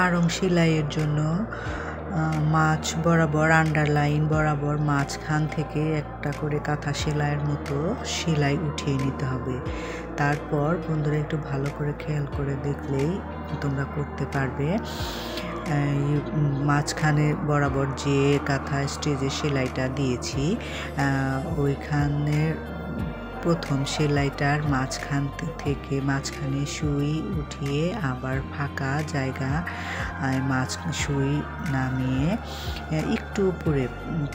আড়ং সেলাইয়ের জন্য মাছ বরাবর আন্ডারলাইন বরাবর মাঝখান থেকে একটা করে কাঁথা সেলাইয়ের মতো সেলাই উঠিয়ে নিতে হবে। তারপর বন্ধুরা একটু ভালো করে খেয়াল করে দেখলেই তোমরা করতে পারবে। মাঝখানে বরাবর যে কাঁথা স্টেজে সেলাইটা দিয়েছি ওইখানে প্রথম সেলাইটার মাঝখান থেকে মাঝখানে সুই উঠিয়ে আবার ফাঁকা জায়গা সুই নামিয়ে একটু উপরে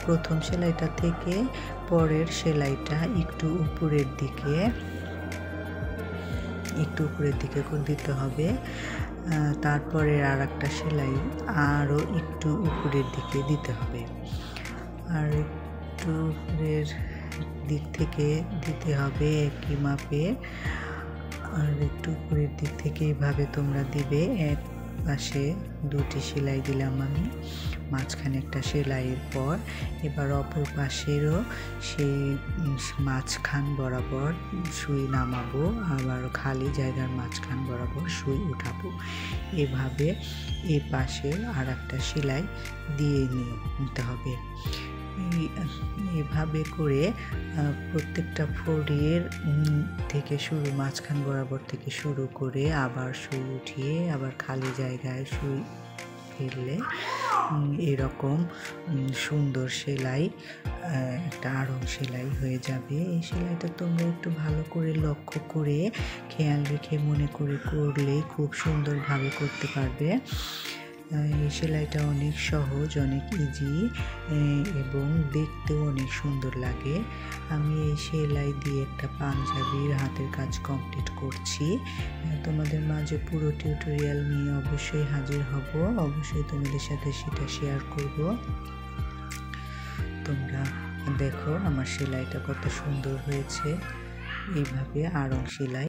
প্রথম সেলাইটা থেকে পরের সেলাইটা একটু উপরের দিকে দিতে হবে। তারপরে আর একটা সেলাই আরও একটু উপরের দিকে দিতে হবে, আর একটু উপরের দিক থেকে দিতে হবে একই মাপে, আর একটু উপরের দিক থেকে এইভাবে তোমরা দিবে। এক পাশে দুটি সেলাই দিলাম আমি, মাঝখানে একটা সেলাইয়ের পর এবার অপর পাশেরও সেই মাঝখান বরাবর সুই নামাবো, আবার খালি জায়গার মাঝখান বরাবর সুই উঠাবো। এভাবে এই পাশে আর একটা সেলাই দিয়ে নিতে হবে। এভাবে করে প্রত্যেকটা ফড়ির থেকে শুরু মাঝখান বরাবর থেকে শুরু করে আবার সুই উঠিয়ে আবার খালি জায়গায় সুই ফেললে এরকম সুন্দর সেলাই একটা আড়ং সেলাই হয়ে যাবে। এই সেলাইটা তোমরা একটু ভালো করে লক্ষ্য করে খেয়াল রেখে মনে করে করলে খুব সুন্দরভাবে করতে পারবে। এই সেলাইটা অনেক সহজ, অনেক ইজি এবং দেখতেও অনেক সুন্দর লাগে। আমি এই সেলাই দিয়ে একটা পাঞ্জাবির হাতের কাজ কমপ্লিট করছি। তোমাদের মাঝে পুরো টিউটোরিয়াল নিয়ে অবশ্যই হাজির হব, অবশ্যই তোমাদের সাথে সেটা শেয়ার করব। তোমরা দেখো আমার সেলাইটা কত সুন্দর হয়েছে। এইভাবে আড়ং সেলাই